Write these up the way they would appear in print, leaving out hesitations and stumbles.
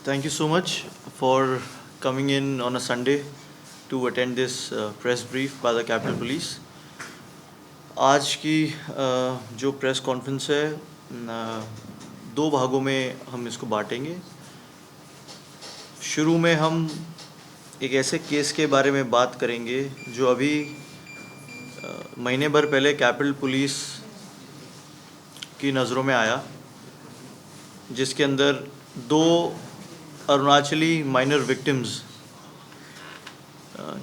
Thank you so much for coming in on a Sunday to attend this press brief by the Capitol Police. आज की जो press conference है दो भागों में हम इसको बांटेंगे। शुरू में हम एक ऐसे केस के बारे में बात करेंगे जो अभी महीने भर पहले कैपिटल पुलिस की नज़रों में आया, जिसके अंदर दो अरुणाचली माइनर विक्टिम्स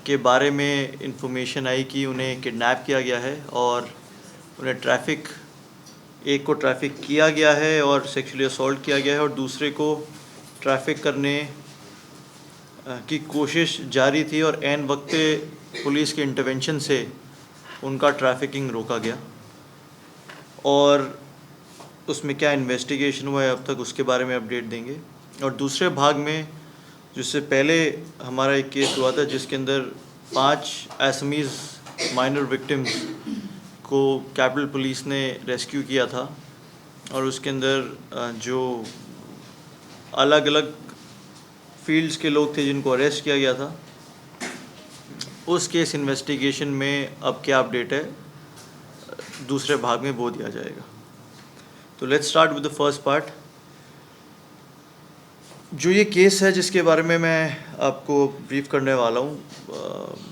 के बारे में इंफॉर्मेशन आई कि उन्हें किडनैप किया गया है और उन्हें एक को ट्रैफिक किया गया है और सेक्सुअली असॉल्ट किया गया है और दूसरे को ट्रैफिक करने की कोशिश जारी थी और ऐन वक्त पुलिस के इंटरवेंशन से उनका ट्रैफिकिंग रोका गया। और उसमें क्या इन्वेस्टिगेशन हुआ है अब तक, उसके बारे में अपडेट देंगे। और दूसरे भाग में जिससे पहले हमारा एक केस हुआ था जिसके अंदर 5 असमीज़ माइनर विक्टिम्स को कैपिटल पुलिस ने रेस्क्यू किया था और उसके अंदर जो अलग अलग फील्ड्स के लोग थे जिनको अरेस्ट किया गया था, उस केस इन्वेस्टिगेशन में अब क्या अपडेट है दूसरे भाग में वो दिया जाएगा। तो let's start with the first part. जो ये केस है जिसके बारे में मैं आपको ब्रीफ करने वाला हूँ,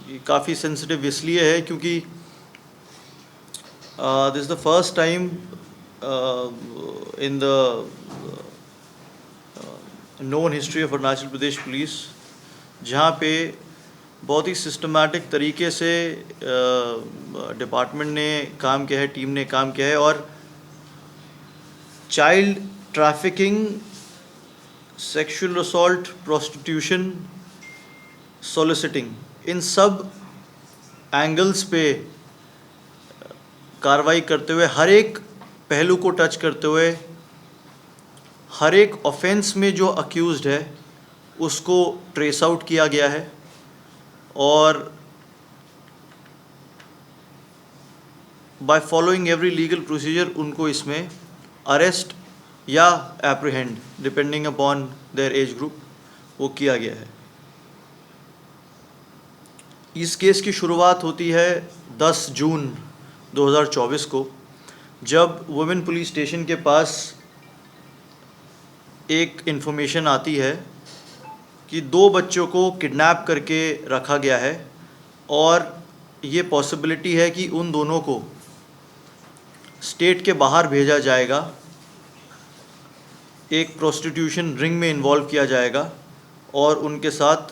ये काफ़ी सेंसिटिव इसलिए है क्योंकि this the first time in the known history of Arunachal Pradesh police जहाँ पे बहुत ही सिस्टमैटिक तरीके से डिपार्टमेंट ने काम किया है, टीम ने काम किया है और child trafficking, sexual assault, prostitution, soliciting, इन सब एंगल्स पे कार्रवाई करते हुए, हर एक पहलू को टच करते हुए, हर एक ऑफेंस में जो अक्यूज्ड है उसको ट्रेस आउट किया गया है और by following every legal procedure उनको इसमें अरेस्ट या apprehend depending upon their age group वो किया गया है। इस केस की शुरुआत होती है 10 जून 2024 को, जब वुमेन पुलिस स्टेशन के पास एक इन्फॉर्मेशन आती है कि 2 बच्चों को किडनैप करके रखा गया है और ये पॉसिबिलिटी है कि उन दोनों को स्टेट के बाहर भेजा जाएगा, एक प्रोस्टिट्यूशन रिंग में इन्वॉल्व किया जाएगा और उनके साथ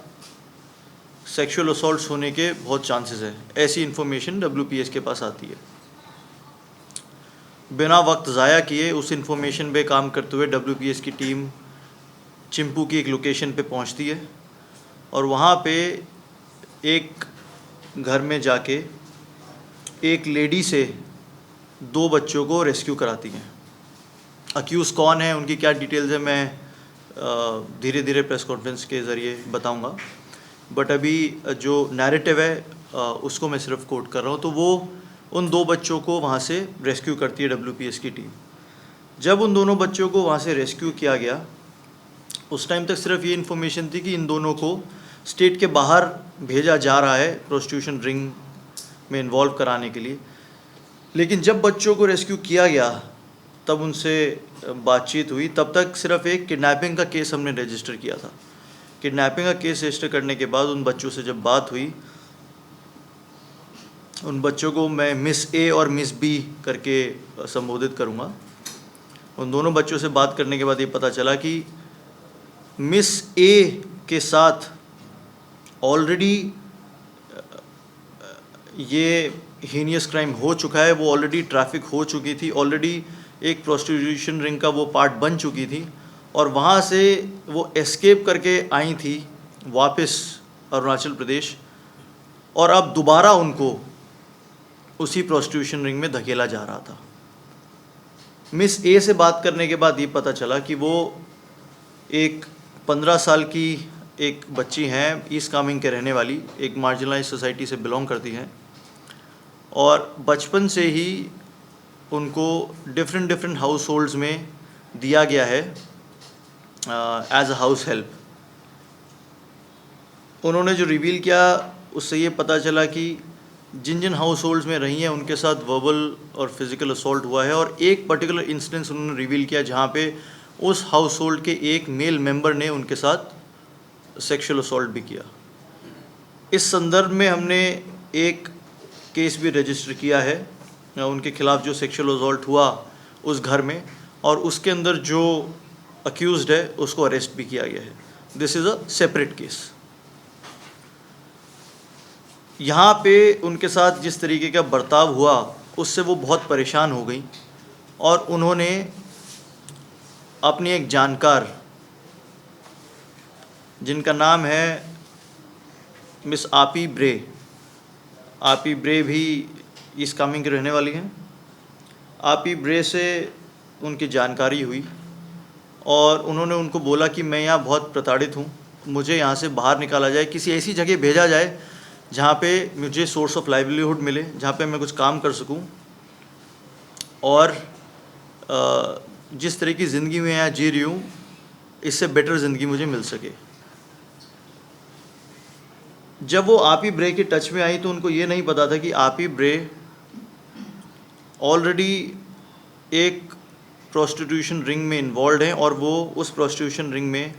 सेक्सुअल असॉल्ट्स होने के बहुत चांसेस है। ऐसी इन्फॉर्मेशन डब्ल्यूपीएस के पास आती है। बिना वक्त ज़ाया किए उस इन्फॉर्मेशन पे काम करते हुए डब्ल्यूपीएस की टीम चिंपू की एक लोकेशन पे पहुंचती है और वहाँ पे एक घर में जाके एक लेडी से 2 बच्चों को रेस्क्यू कराती हैं। अक्यूज़ कौन है, उनकी क्या डिटेल्स है, मैं धीरे धीरे प्रेस कॉन्फ्रेंस के ज़रिए बताऊंगा, बट अभी जो नैरेटिव है उसको मैं सिर्फ कोट कर रहा हूँ। तो वो उन 2 बच्चों को वहाँ से रेस्क्यू करती है डब्ल्यूपीएस की टीम। जब उन दोनों बच्चों को वहाँ से रेस्क्यू किया गया, उस टाइम तक सिर्फ ये इन्फॉर्मेशन थी कि इन दोनों को स्टेट के बाहर भेजा जा रहा है प्रोस्टिट्यूशन रिंग में इन्वॉल्व कराने के लिए। लेकिन जब बच्चों को रेस्क्यू किया गया तब उनसे बातचीत हुई, तब तक सिर्फ एक किडनैपिंग का केस हमने रजिस्टर किया था। किडनैपिंग का केस रजिस्टर करने के बाद उन बच्चों से जब बात हुई, उन बच्चों को मैं मिस ए और मिस बी करके संबोधित करूँगा। उन दोनों बच्चों से बात करने के बाद ये पता चला कि मिस ए के साथ ऑलरेडी ये हीनियस क्राइम हो चुका है, वो ऑलरेडी ट्रैफिक हो चुकी थी, ऑलरेडी एक प्रोस्टिट्यूशन रिंग का वो पार्ट बन चुकी थी और वहाँ से वो एस्केप करके आई थी वापस अरुणाचल प्रदेश और अब दोबारा उनको उसी प्रोस्टिट्यूशन रिंग में धकेला जा रहा था। मिस ए से बात करने के बाद ये पता चला कि वो एक 15 साल की एक बच्ची हैं, ईस्ट कामेंग के रहने वाली, एक मार्जिनलाइज सोसाइटी से बिलोंग करती हैं और बचपन से ही उनको डिफरेंट हाउस होल्ड्स में दिया गया है एज अ हाउस हेल्प। उन्होंने जो रिवील किया उससे ये पता चला कि जिन जिन हाउस होल्ड्स में रही हैं उनके साथ वर्बल और फिज़िकल असॉल्ट हुआ है, और एक पर्टिकुलर इंस्टेंस उन्होंने रिवील किया जहाँ पे उस हाउस होल्ड के एक मेल मेंबर ने उनके साथ सेक्सुअल असॉल्ट भी किया। इस संदर्भ में हमने एक केस भी रजिस्टर किया है उनके खिलाफ जो सेक्सुअल असॉल्ट हुआ उस घर में, और उसके अंदर जो अक्यूज्ड है उसको अरेस्ट भी किया गया है। This is a separate case. यहाँ पे उनके साथ जिस तरीके का बर्ताव हुआ उससे वो बहुत परेशान हो गई, और उन्होंने अपनी एक जानकार जिनका नाम है मिस आपी ब्रे भी इस कामिंग की रहने वाली हैं। आपी ब्रे से उनकी जानकारी हुई और उन्होंने उनको बोला कि मैं यहाँ बहुत प्रताड़ित हूँ, मुझे यहाँ से बाहर निकाला जाए, किसी ऐसी जगह भेजा जाए जहाँ पे मुझे सोर्स ऑफ लाइवलीहुड मिले, जहाँ पे मैं कुछ काम कर सकूँ और जिस तरह की ज़िंदगी में यहाँ जी रही हूँ इससे बेटर ज़िंदगी मुझे मिल सके। जब वो आपी ब्रे के टच में आई तो उनको ये नहीं पता था कि आपी ब्रे ऑलरेडी एक प्रोस्टिट्यूशन रिंग में इन्वॉल्व हैं, और वो उस प्रोस्टिट्यूशन रिंग में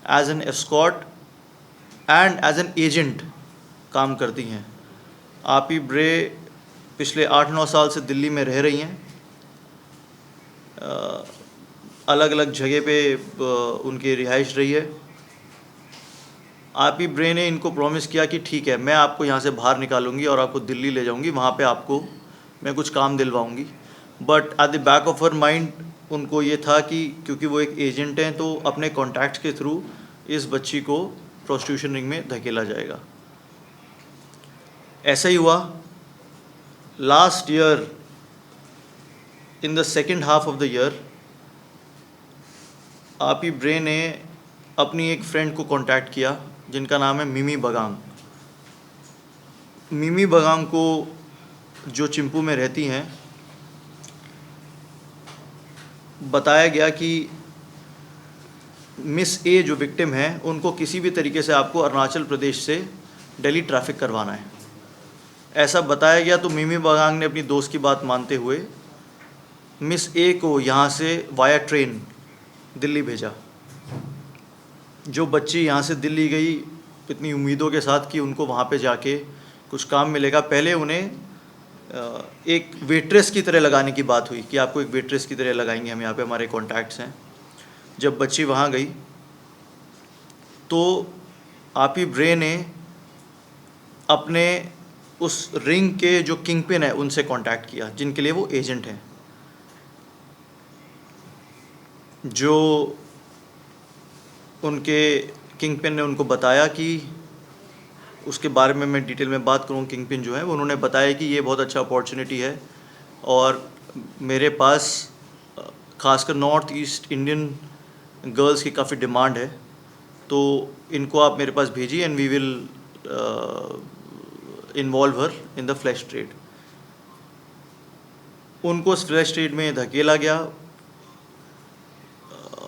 as an escort and as an agent काम करती हैं। आपी ब्रे पिछले 8-9 साल से दिल्ली में रह रही हैं, अलग अलग जगह पे उनकी रिहाइश रही है। आपी ब्रे ने इनको प्रॉमिस किया कि ठीक है, मैं आपको यहाँ से बाहर निकालूंगी और आपको दिल्ली ले जाऊंगी, वहाँ पे आपको मैं कुछ काम दिलवाऊंगी। But at the back of her mind उनको ये था कि क्योंकि वो एक एजेंट हैं तो अपने कॉन्टैक्ट्स के थ्रू इस बच्ची को प्रोस्टिट्यूशन रिंग में धकेला जाएगा। ऐसा ही हुआ। Last year in the second half of the year आपी ब्रे ने अपनी एक फ्रेंड को कांटेक्ट किया जिनका नाम है मिमी बगांग। मिमी बगांग को जो चिंपू में रहती हैं बताया गया कि मिस ए जो विक्टिम है उनको किसी भी तरीके से आपको अरुणाचल प्रदेश से दिल्ली ट्रैफिक करवाना है, ऐसा बताया गया। तो मिमी बगांग ने अपनी दोस्त की बात मानते हुए मिस ए को यहाँ से वाया ट्रेन दिल्ली भेजा। जो बच्ची यहाँ से दिल्ली गई इतनी उम्मीदों के साथ कि उनको वहाँ पे जाके कुछ काम मिलेगा। पहले उन्हें एक वेट्रेस की तरह लगाने की बात हुई कि आपको एक वेट्रेस की तरह लगाएंगे हम, यहाँ पे हमारे कॉन्टैक्ट्स हैं। जब बच्ची वहाँ गई तो आपी ब्रे ने अपने उस रिंग के जो किंग पिन है उनसे कांटेक्ट किया जिनके लिए वो एजेंट हैं। जो उनके किंग पिन ने उनको बताया कि उसके बारे में मैं डिटेल में बात करूँ, किंग पिन जो है उन्होंने बताया कि ये बहुत अच्छा अपॉर्चुनिटी है और मेरे पास खासकर नॉर्थ ईस्ट इंडियन गर्ल्स की काफ़ी डिमांड है, तो इनको आप मेरे पास भेजिए and we will involve her in the flesh trade. उनको उस फ्लैश ट्रेड में धकेला गया।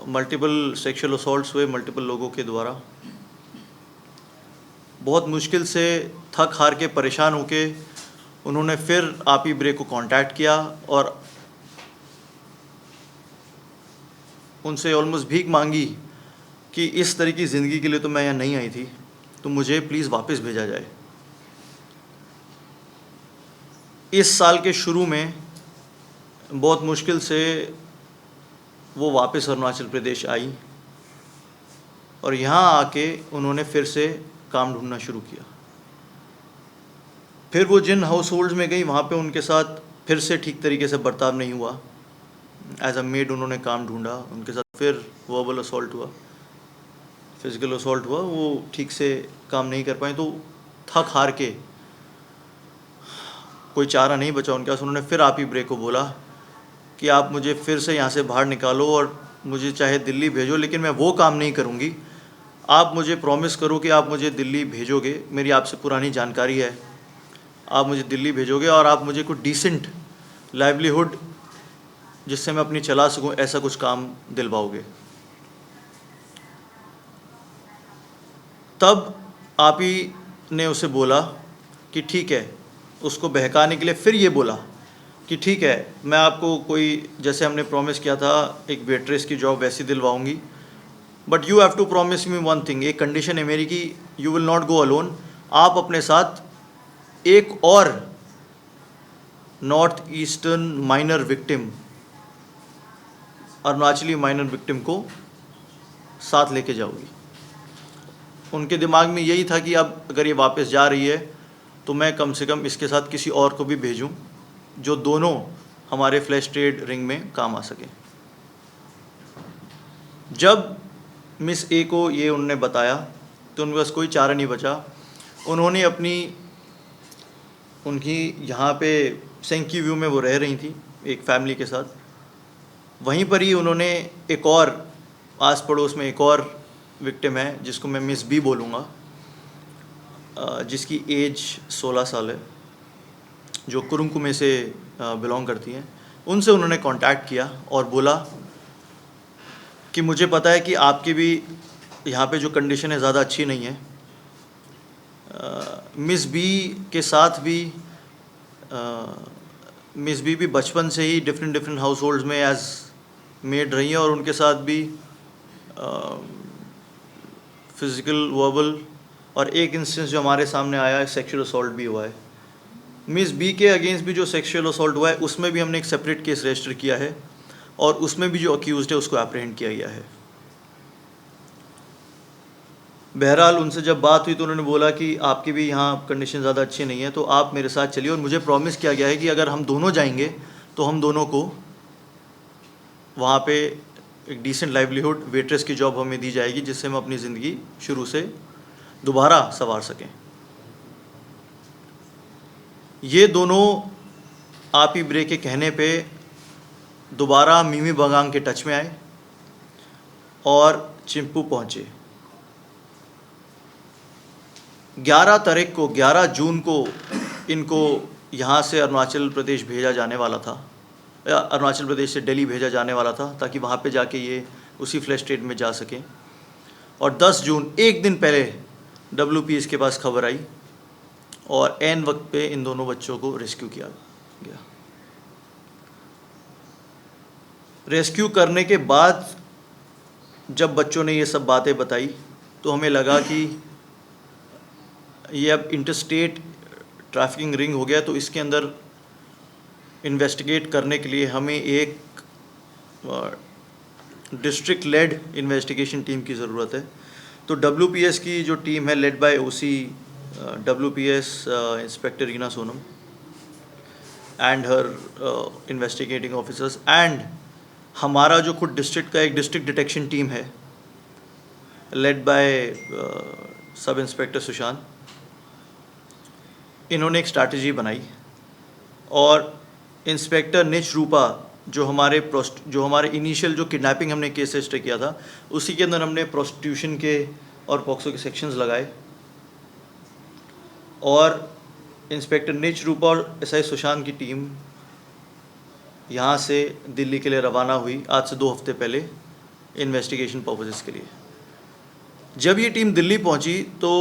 मल्टीपल सेक्सुअल असॉल्ट्स हुए मल्टीपल लोगों के द्वारा। बहुत मुश्किल से थक हार के परेशान होके उन्होंने फिर आपी ब्रे को कांटेक्ट किया और उनसे ऑलमोस्ट भीख मांगी कि इस तरह की ज़िंदगी के लिए तो मैं यहाँ नहीं आई थी, तो मुझे प्लीज़ वापस भेजा जाए। इस साल के शुरू में बहुत मुश्किल से वो वापस अरुणाचल प्रदेश आई और यहाँ आके उन्होंने फिर से काम ढूंढना शुरू किया। फिर वो जिन हाउस होल्ड्स में गई वहाँ पे उनके साथ फिर से ठीक तरीके से बर्ताव नहीं हुआ। एज अ मेड उन्होंने काम ढूंढा, उनके साथ फिर वर्बल असॉल्ट हुआ, फिज़िकल असॉल्ट हुआ, वो ठीक से काम नहीं कर पाए। तो थक हार के कोई चारा नहीं बचा उनके पास। उन्होंने फिर आपी ब्रे को बोला कि आप मुझे फिर से यहाँ से बाहर निकालो और मुझे चाहे दिल्ली भेजो, लेकिन मैं वो काम नहीं करूँगी। आप मुझे प्रॉमिस करो कि आप मुझे दिल्ली भेजोगे, मेरी आपसे पुरानी जानकारी है, आप मुझे दिल्ली भेजोगे और आप मुझे कुछ डिसेंट लाइवलीहुड जिससे मैं अपनी चला सकूं ऐसा कुछ काम दिलवाओगे। तब आप ही ने उसे बोला कि ठीक है, उसको बहकाने के लिए फिर ये बोला कि ठीक है, मैं आपको कोई, जैसे हमने प्रॉमिस किया था, एक वेट्रेस की जॉब वैसी दिलवाऊंगी, but you have to promise me one thing, एक कंडीशन है मेरी कि you will not go alone, आप अपने साथ एक और north eastern minor victim, Arunachali minor victim को साथ लेके जाओगी। उनके दिमाग में यही था कि अब अगर ये वापस जा रही है तो मैं कम से कम इसके साथ किसी और को भी भेजूं जो दोनों हमारे फ्लैश ट्रेड रिंग में काम आ सके। जब मिस ए को ये उन्होंने बताया तो उनके पास कोई चारा नहीं बचा। उन्होंने उनकी यहाँ पे सेंकी व्यू में वो रह रही थी एक फैमिली के साथ, वहीं पर ही उन्होंने एक और आस पड़ोस में एक और विक्टिम है जिसको मैं मिस बी बोलूँगा, जिसकी एज 16 साल है, जो कुरुंकुमे से बिलोंग करती हैं। उनसे उन्होंने कांटेक्ट किया और बोला कि मुझे पता है कि आपकी भी यहाँ पे जो कंडीशन है ज़्यादा अच्छी नहीं है। मिस बी के साथ भी मिस बी भी बचपन से ही डिफरेंट हाउस होल्ड्स में एज मेड रही हैं और उनके साथ भी फिज़िकल, वर्बल और एक इंस्टेंस जो हमारे सामने आया है, सेक्सुअल असॉल्ट भी हुआ है। मिस बी के अगेंस्ट भी जो सेक्सुअल असॉल्ट हुआ है उसमें भी हमने एक सेपरेट केस रजिस्टर किया है और उसमें भी जो अक्यूज्ड है उसको एप्रीहेंड किया गया है। बहरहाल उनसे जब बात हुई तो उन्होंने बोला कि आपकी भी यहाँ कंडीशन ज़्यादा अच्छी नहीं है, तो आप मेरे साथ चलिए, और मुझे प्रॉमिस किया गया है कि अगर हम दोनों जाएंगे तो हम दोनों को वहाँ पे एक डिसेंट लाइवलीहुड, वेट्रेस की जॉब हमें दी जाएगी जिससे हम अपनी ज़िंदगी शुरू से दोबारा संवार सकें। ये दोनों आप ही ब्रे के कहने पे दोबारा मिमी बगांग के टच में आए और चिंपू पहुँचे। 11 जून को इनको यहाँ से अरुणाचल प्रदेश भेजा जाने वाला था, अरुणाचल प्रदेश से दिल्ली भेजा जाने वाला था ताकि वहाँ पे जाके ये उसी फ्लैश ट्रेड में जा सकें। और 10 जून, एक दिन पहले, WPS के पास खबर आई और ऐन वक्त पे इन दोनों बच्चों को रेस्क्यू किया गया। रेस्क्यू करने के बाद जब बच्चों ने ये सब बातें बताई तो हमें लगा कि ये अब इंटरस्टेट ट्रैफिकिंग रिंग हो गया, तो इसके अंदर इन्वेस्टिगेट करने के लिए हमें एक डिस्ट्रिक्ट लेड इन्वेस्टिगेशन टीम की ज़रूरत है। तो WPS की जो टीम है, led by OC WPS inspector Reena Sonam and her investigating officers, and हमारा जो खुद डिस्ट्रिक्ट का एक डिस्ट्रिक्ट डिटेक्शन टीम है led by sub inspector Sushant, इन्होंने एक स्ट्रैटेजी बनाई और इंस्पेक्टर निच रूपा जो हमारे इनिशियल जो किडनैपिंग हमने केस रजिस्टर किया था उसी के अंदर हमने प्रोस्टिट्यूशन के और पॉक्सो के सेक्शंस लगाए, और इंस्पेक्टर निच रूपा और SI सुशांत की टीम यहाँ से दिल्ली के लिए रवाना हुई आज से 2 हफ्ते पहले इन्वेस्टिगेशन पर्पसेस के लिए। जब ये टीम दिल्ली पहुँची तो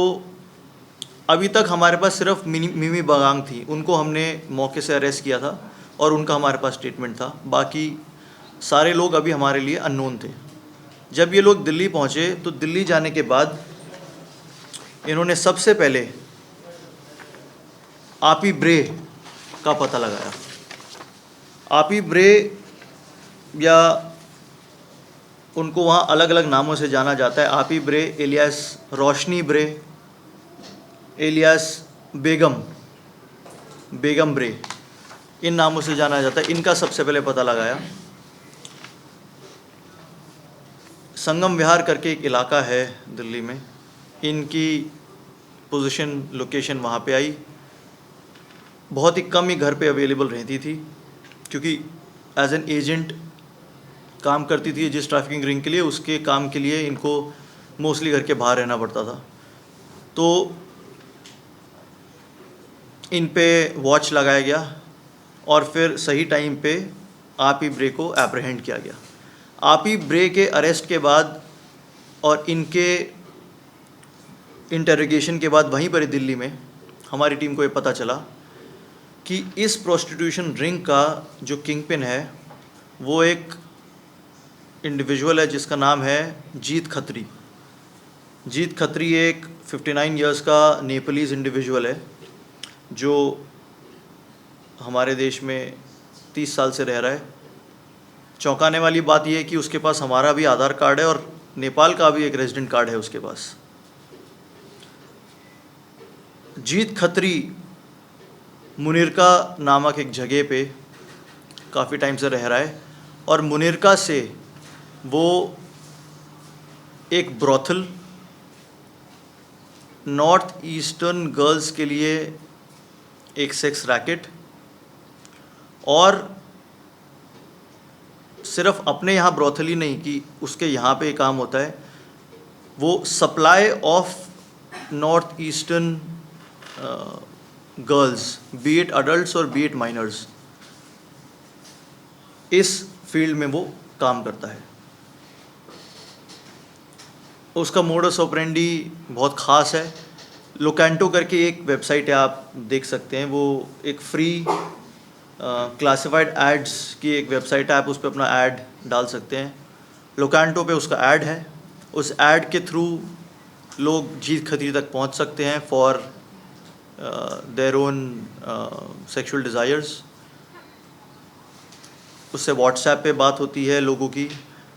अभी तक हमारे पास सिर्फ मिमी बगांग थी, उनको हमने मौके से अरेस्ट किया था और उनका हमारे पास स्टेटमेंट था, बाकी सारे लोग अभी हमारे लिए अननोन थे। जब ये लोग दिल्ली पहुँचे तो दिल्ली जाने के बाद इन्होंने सबसे पहले आपी ब्रे का पता लगाया। आपी ब्रे, या उनको वहाँ अलग अलग नामों से जाना जाता है, आपी ब्रे एलियास रोशनी ब्रे एलियास बेगम ब्रे, इन नामों से जाना जाता है। इनका सबसे पहले पता लगाया। संगम विहार करके एक इलाका है दिल्ली में, इनकी पोजीशन लोकेशन वहाँ पे आई। बहुत ही कम ही घर पे अवेलेबल रहती थी क्योंकि एज एन एजेंट काम करती थी जिस ट्रैफिकिंग रिंग के लिए, उसके काम के लिए इनको मोस्टली घर के बाहर रहना पड़ता था। तो इन पे वॉच लगाया गया और फिर सही टाइम पे आपी ब्रे को एप्रीहेंड किया गया। आपी ब्रे के अरेस्ट के बाद और इंटरोगेशन के बाद वहीं पर दिल्ली में हमारी टीम को ये पता चला कि इस प्रोस्टिट्यूशन रिंग का जो किंग पिन है वो एक इंडिविजुअल है जिसका नाम है जीत खत्री। जीत खत्री एक 59 इयर्स का नेपालीज़ इंडिविजुअल है जो हमारे देश में 30 साल से रह रहा है। चौंकाने वाली बात यह है कि उसके पास हमारा भी आधार कार्ड है और नेपाल का भी एक रेजिडेंट कार्ड है उसके पास। जीत खत्री मुनिरका नामक एक जगह पे काफ़ी टाइम से रह रहा है और मुनिरका से वो एक ब्रॉथल, नॉर्थ ईस्टर्न गर्ल्स के लिए एक सेक्स रैकेट और सिर्फ अपने यहाँ ब्रॉथल ही नहीं कि उसके यहाँ पे काम होता है, वो supply of north eastern girls, B it adults और बी इट माइनर्स, इस फील्ड में वो काम करता है। उसका मोडस ऑपरेंडी बहुत ख़ास है। लोकेंटो करके एक वेबसाइट है, आप देख सकते हैं, वो एक फ्री क्लासिफाइड एड्स की एक वेबसाइट है, आप उस पर अपना ऐड डाल सकते हैं। लोकेंटो पे उसका ऐड है, उस ऐड के थ्रू लोग जीत खत्री तक पहुंच सकते हैं for their own sexual desires. उससे व्हाट्सएप पे बात होती है लोगों की।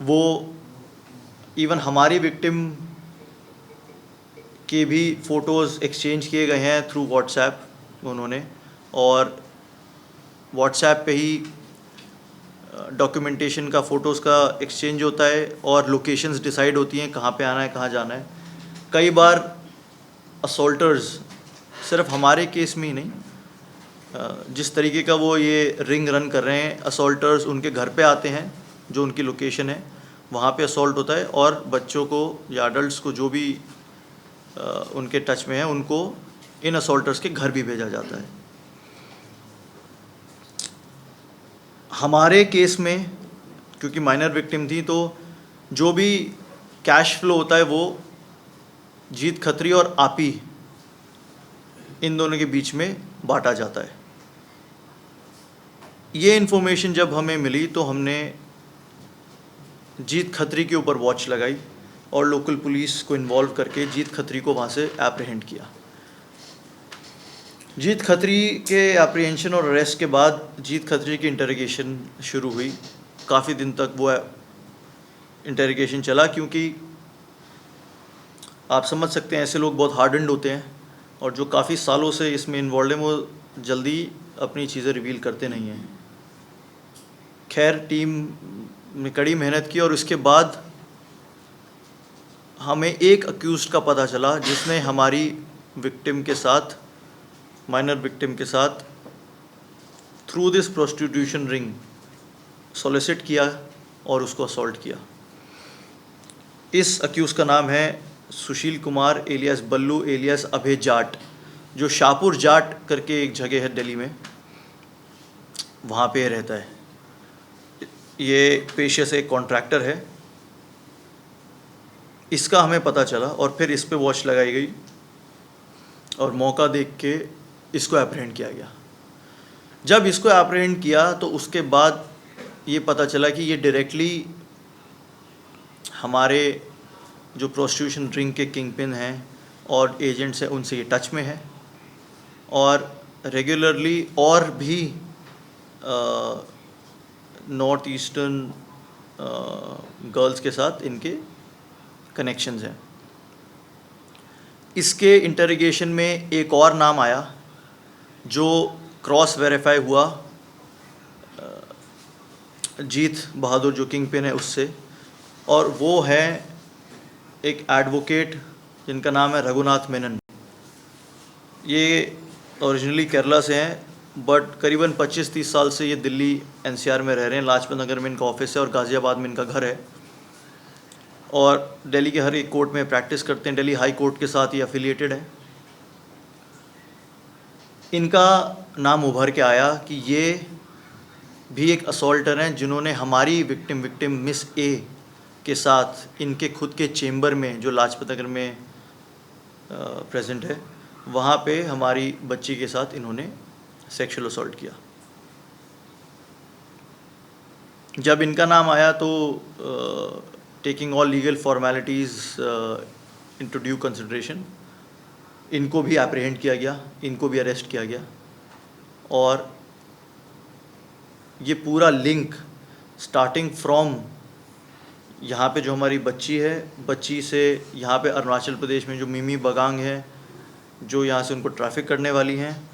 वो इवन हमारी विक्टिम के भी फ़ोटोज़ एक्सचेंज किए गए हैं थ्रू व्हाट्सएप उन्होंने, और व्हाट्सएप पे ही डॉक्यूमेंटेशन का, फ़ोटोज़ का एक्सचेंज होता है और लोकेशंस डिसाइड होती हैं कहाँ पे आना है, कहाँ जाना है। कई बार असॉल्टर्स, सिर्फ हमारे केस में ही नहीं, जिस तरीके का वो ये रिंग रन कर रहे हैं, असॉल्टर्स उनके घर पे आते हैं, जो उनकी लोकेशन है वहाँ पे असॉल्ट होता है और बच्चों को या अडल्ट्स को जो भी उनके टच में है उनको इन असॉल्टर्स के घर भी भेजा जाता है। हमारे केस में क्योंकि माइनर विक्टिम थी तो जो भी कैश फ्लो होता है वो जीत खत्री और आपी इन दोनों के बीच में बांटा जाता है। ये इन्फॉर्मेशन जब हमें मिली तो हमने जीत खत्री के ऊपर वॉच लगाई और लोकल पुलिस को इन्वॉल्व करके जीत खत्री को वहाँ से एप्रीहेंड किया। जीत खत्री के एप्रीहेंशन और अरेस्ट के बाद जीत खत्री की इंटरोगेशन शुरू हुई। काफ़ी दिन तक वो इंटरोगेशन चला, क्योंकि आप समझ सकते हैं ऐसे लोग बहुत हार्डन्ड होते हैं और जो काफ़ी सालों से इसमें इन्वॉल्व हैं वो जल्दी अपनी चीज़ें रिवील करते नहीं हैं। खैर, टीम ने कड़ी मेहनत की और उसके बाद हमें एक अक्यूज़्ड का पता चला जिसने हमारी विक्टिम के साथ, माइनर विक्टिम के साथ through this prostitution ring solicit किया और उसको असॉल्ट किया। इस अक्यूज़ का नाम है सुशील कुमार एलियास बल्लू एलियास अभय जाट, जो शाहपुर जाट करके एक जगह है दिल्ली में, वहाँ पे रहता है। ये पेशे से एक कॉन्ट्रैक्टर है। इसका हमें पता चला और फिर इस पे वॉच लगाई गई और मौका देख के इसको एप्रीहेंड किया गया। जब इसको एप्रीहेंड किया तो उसके बाद ये पता चला कि ये डायरेक्टली हमारे जो प्रोस्टिट्यूशन रिंग के किंग पिन हैं और एजेंट्स हैं उनसे ये टच में है और रेगुलरली और भी नॉर्थ ईस्टर्न गर्ल्स के साथ इनके कनेक्शंस हैं। इसके इंटरोगेशन में एक और नाम आया जो क्रॉस वेरीफाई हुआ जीत बहादुर जो किंग पिन है उससे, और वो है एक एडवोकेट जिनका नाम है रघुनाथ मेनन। ये ओरिजिनली केरला से हैं बट करीबन 25-30 साल से ये दिल्ली एनसीआर में रह रहे हैं। लाजपत नगर में इनका ऑफिस है और गाज़ियाबाद में इनका घर है और दिल्ली के हर एक कोर्ट में प्रैक्टिस करते हैं। दिल्ली हाई कोर्ट के साथ ये एफिलिएटेड है। इनका नाम उभर के आया कि ये भी एक असॉल्टर हैं जिन्होंने हमारी विक्टिम मिस ए के साथ इनके खुद के चेम्बर में, जो लाजपत नगर में प्रेजेंट है, वहाँ पे हमारी बच्ची के साथ इन्होंने सेक्सुअल असॉल्ट किया। जब इनका नाम आया तो taking all legal formalities into due consideration, इनको भी एप्रीहेंड किया गया, इनको भी अरेस्ट किया गया। और ये पूरा लिंक स्टार्टिंग फ्रॉम यहाँ पे जो हमारी बच्ची है, बच्ची से यहाँ पे अरुणाचल प्रदेश में जो मिमी बगांग है, जो यहाँ से उनको ट्रैफिक करने वाली हैं,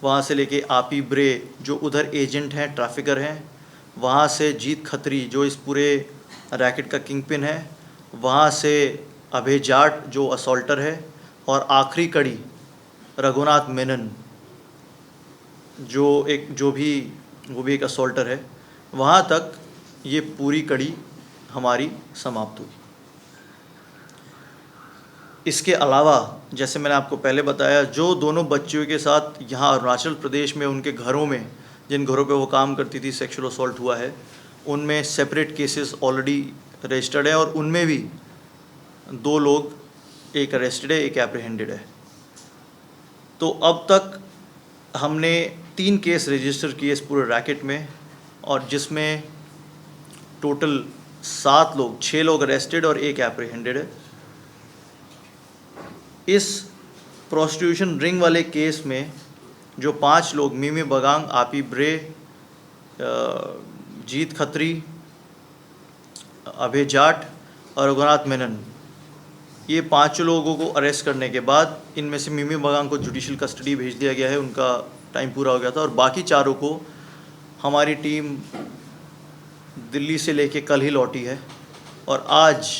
वहाँ से लेके आपी ब्रे जो उधर एजेंट हैं, ट्रैफिकर हैं, वहाँ से जीत खत्री जो इस पूरे रैकेट का किंग पिन है, वहाँ से अभय जाट जो असॉल्टर है, और आखिरी कड़ी रघुनाथ मेनन जो भी एक असॉल्टर है, वहाँ तक ये पूरी कड़ी हमारी समाप्त हुई। इसके अलावा जैसे मैंने आपको पहले बताया, जो दोनों बच्चियों के साथ यहाँ अरुणाचल प्रदेश में उनके घरों में, जिन घरों पे वो काम करती थी, सेक्सुअल असॉल्ट हुआ है, उनमें सेपरेट केसेस ऑलरेडी रजिस्टर्ड है, और उनमें भी 2 लोग, एक अरेस्टेड है, एक एप्रीहेंडेड है। तो अब तक हमने 3 केस रजिस्टर किए इस पूरे रैकेट में, और जिसमें टोटल 7 लोग, 6 लोग अरेस्टेड और 1 एप्रीहेंडेड है। इस प्रोस्टिट्यूशन रिंग वाले केस में जो 5 लोग, मिमी बगांग, आपी ब्रे, जीत खत्री, अभय जाट और रघुनाथ मेनन, ये 5 लोगों को अरेस्ट करने के बाद इनमें से मिमी बगांग को जुडिशियल कस्टडी भेज दिया गया है, उनका टाइम पूरा हो गया था, और बाकी 4 को हमारी टीम दिल्ली से लेके कल ही लौटी है, और आज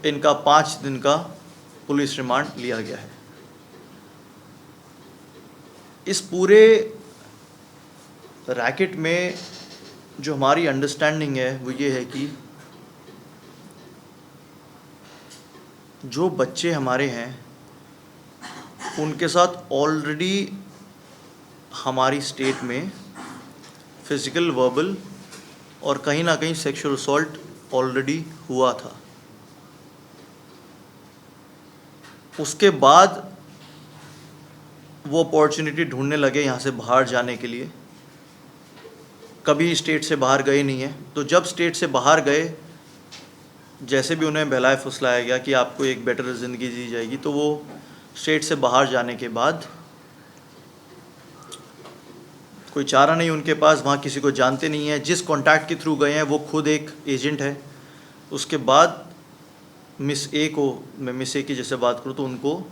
इनका 5 दिन का पुलिस रिमांड लिया गया है। इस पूरे रैकेट में जो हमारी अंडरस्टैंडिंग है वो ये है कि जो बच्चे हमारे हैं उनके साथ ऑलरेडी हमारी स्टेट में फिज़िकल, वर्बल और कहीं ना कहीं सेक्सुअल असॉल्ट ऑलरेडी हुआ था। उसके बाद वो अपॉर्चुनिटी ढूंढने लगे यहाँ से बाहर जाने के लिए, कभी स्टेट से बाहर गए नहीं हैं। तो जब स्टेट से बाहर गए, जैसे भी उन्हें बहलाया फुसलाया गया कि आपको एक बेटर ज़िंदगी दी जाएगी, तो वो स्टेट से बाहर जाने के बाद कोई चारा नहीं उनके पास, वहाँ किसी को जानते नहीं है, जिस कॉन्टैक्ट के थ्रू गए हैं वो खुद एक एजेंट है। उसके बाद मिस ए को, मैं मिस ए की जैसे बात करूँ तो उनको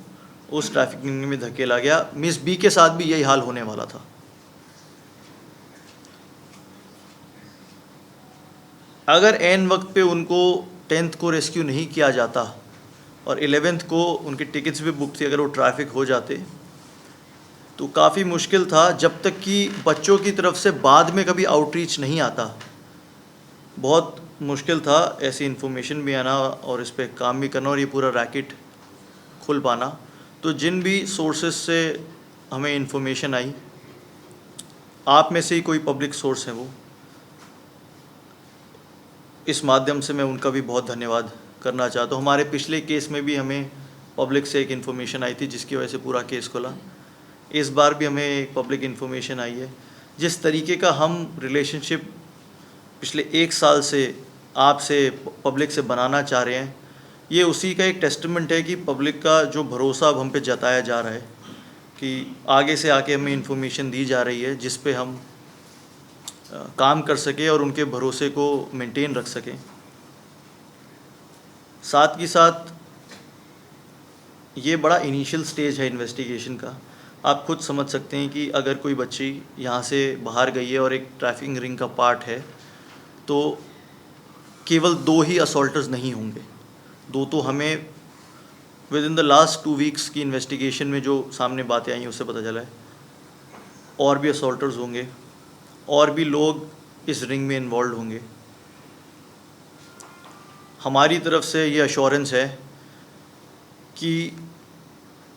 उस ट्रैफिकिंग में धकेला गया। मिस बी के साथ भी यही हाल होने वाला था। अगर एन वक्त पे उनको 10th को रेस्क्यू नहीं किया जाता और 11th को उनकी टिकट्स भी बुक थी, अगर वो ट्रैफिक हो जाते तो काफ़ी मुश्किल था, जब तक कि बच्चों की तरफ से बाद में कभी आउटरीच नहीं आता। बहुत मुश्किल था ऐसी इन्फॉर्मेशन भी आना और इस पर काम भी करना और ये पूरा रैकेट खुल पाना। तो जिन भी सोर्सेज से हमें इन्फॉर्मेशन आई, आप में से ही कोई पब्लिक सोर्स है वो, इस माध्यम से मैं उनका भी बहुत धन्यवाद करना चाहता हूँ। हमारे पिछले केस में भी हमें पब्लिक से एक इन्फॉर्मेशन आई थी जिसकी वजह से पूरा केस खुला। इस बार भी हमें एक पब्लिक इन्फॉर्मेशन आई है। जिस तरीके का हम रिलेशनशिप पिछले 1 साल से आपसे, पब्लिक से बनाना चाह रहे हैं, ये उसी का एक टेस्टमेंट है कि पब्लिक का जो भरोसा अब हम पे जताया जा रहा है कि आगे से आके हमें इन्फॉर्मेशन दी जा रही है जिस पे हम काम कर सकें और उनके भरोसे को मेंटेन रख सकें। साथ ही साथ ये बड़ा इनिशियल स्टेज है इन्वेस्टिगेशन का। आप खुद समझ सकते हैं कि अगर कोई बच्ची यहाँ से बाहर गई है और एक ट्रैफिकिंग रिंग का पार्ट है, तो केवल 2 ही असॉल्टर्स नहीं होंगे। 2 तो हमें with in the last 2 weeks की इन्वेस्टिगेशन में जो सामने बातें आई हैं उससे पता चला है, और भी असॉल्टर्स होंगे, और भी लोग इस रिंग में इन्वॉल्व होंगे। हमारी तरफ से ये अश्योरेंस है कि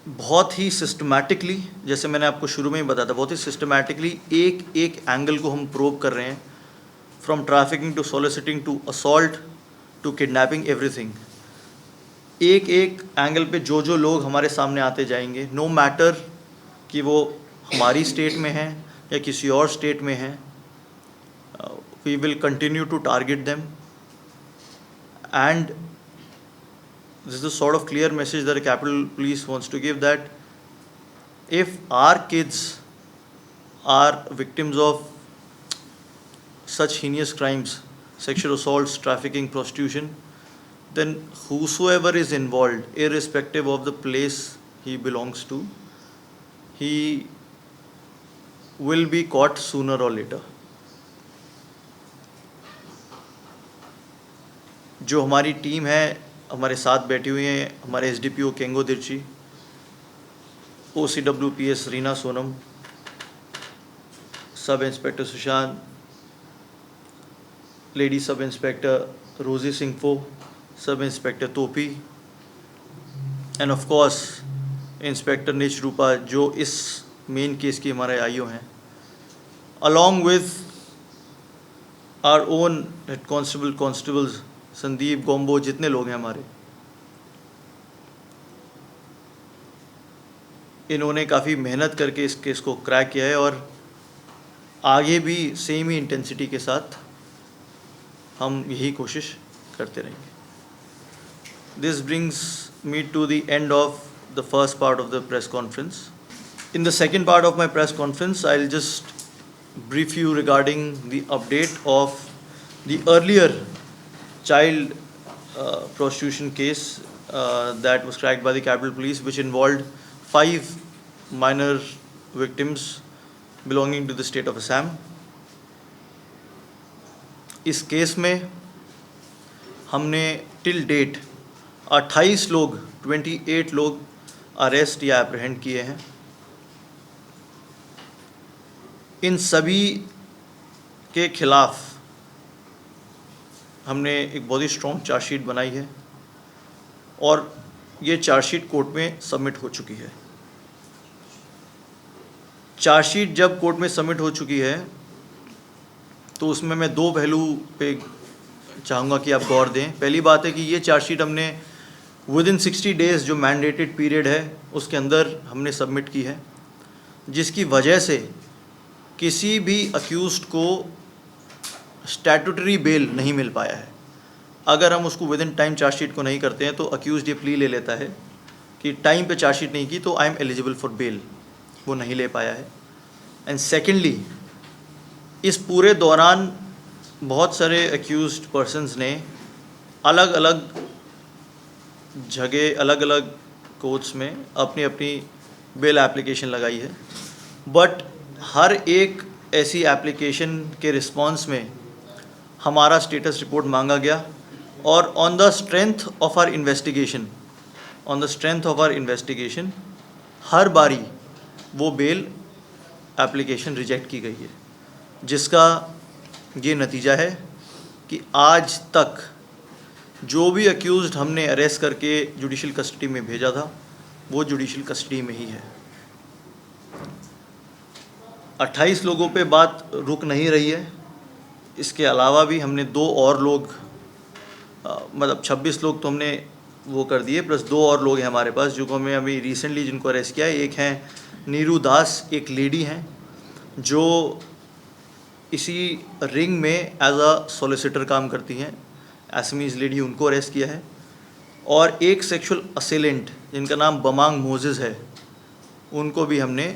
बहुत ही सिस्टमैटिकली, जैसे मैंने आपको शुरू में ही बताया था, बहुत ही सिस्टमैटिकली एक एक एंगल को हम प्रोब कर रहे हैं, from trafficking to soliciting to assault to kidnapping, everything. एक एक एंगल पे जो जो लोग हमारे सामने आते जाएंगे, नो मैटर कि वो हमारी स्टेट में हैं या किसी और स्टेट में हैं, we will continue to target them, and this is the sort of clear message that the Capitol Police wants to give, that if our kids are victims of such heinous crimes, sexual assaults, trafficking, prostitution, then whosoever is involved, irrespective of the place he belongs to, he will be caught sooner or later. जो हमारी team है हमारे साथ बैठी हुई हैं, हमारे SDPO केंगो Dirchi, OCWPS Reena Sonam, sub inspector Sushant, lady sub inspector रोजी सिंगफो, सब इंस्पेक्टर तोपी, एंड ऑफ कोर्स इंस्पेक्टर निच रूपा जो इस मेन केस की हमारे आईओ हैं, along with our own head constables Sandeep Gombo, जितने लोग हैं हमारे, इन्होंने काफ़ी मेहनत करके इस केस को क्रैक किया है और आगे भी सेम ही इंटेंसिटी के साथ हम यही कोशिश करते रहेंगे. This brings me to the end of the first part of the press conference. In the second part of my press conference, I'll just brief you regarding the update of the earlier child prostitution case that was cracked by the Capitol Police, which involved 5 minor victims belonging to the state of Assam. इस case में हमने till date 28 लोग arrest या apprehend किए हैं. इन सभी के खिलाफ हमने एक बहुत ही स्ट्रॉन्ग चार्जशीट बनाई है और ये चार्जशीट कोर्ट में सबमिट हो चुकी है. चार्जशीट जब कोर्ट में सबमिट हो चुकी है तो उसमें मैं 2 पहलू पे चाहूँगा कि आप गौर दें. पहली बात है कि ये चार्जशीट हमने विदिन 60 डेज़ जो मैंडेटेड पीरियड है उसके अंदर हमने सबमिट की है, जिसकी वजह से किसी भी अक्यूज़्ड को स्टैट्यूटरी बेल नहीं मिल पाया है. अगर हम उसको विद इन टाइम चार्जशीट को नहीं करते हैं तो अक्यूज़्ड ये प्ली ले लेता है कि टाइम पे चार्जशीट नहीं की तो I am eligible for bail, वो नहीं ले पाया है. एंड सेकेंडली, इस पूरे दौरान बहुत सारे अक्यूज़्ड पर्सन्स ने अलग अलग जगह अलग अलग कोर्ट्स में अपनी अपनी बेल एप्लीकेशन लगाई है, बट हर एक ऐसी एप्लीकेशन के रिस्पांस में हमारा स्टेटस रिपोर्ट मांगा गया और on the strength of our investigation हर बारी वो बेल एप्लीकेशन रिजेक्ट की गई है, जिसका ये नतीजा है कि आज तक जो भी अक्यूज़्ड हमने अरेस्ट करके जुडिशल कस्टडी में भेजा था वो जुडिशल कस्टडी में ही है. 28 लोगों पे बात रुक नहीं रही है. इसके अलावा भी हमने 2 और लोग मतलब 26 लोग तो हमने वो कर दिए, प्लस 2 और लोग हैं हमारे पास जो हमें अभी रिसेंटली जिनको अरेस्ट किया है. एक हैं नीरू दास, एक लेडी हैं जो इसी रिंग में एज अ सॉलिसिटर काम करती हैं, असमीज़ लेडी, उनको अरेस्ट किया है. और एक सेक्सुअल असेलेंट जिनका नाम बमांग मोजेस है, उनको भी हमने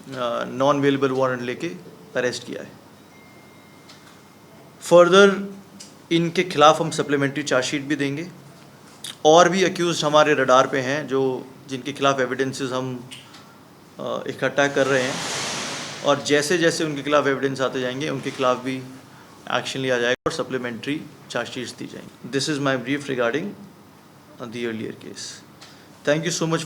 नॉन अवेलेबल वारंट लेके अरेस्ट किया है. फर्दर इनके खिलाफ हम सप्लीमेंट्री चार्जशीट भी देंगे. और भी अक्यूज़ हमारे रडार पे हैं जो जिनके खिलाफ एविडेंसेस हम इकट्ठा कर रहे हैं, और जैसे जैसे उनके खिलाफ एविडेंस आते जाएंगे उनके खिलाफ भी एक्शन लिया जाएगा और सप्लीमेंट्री चार्जशीट्स दी जाएंगी. This is my brief regarding the earlier case. Thank you so much.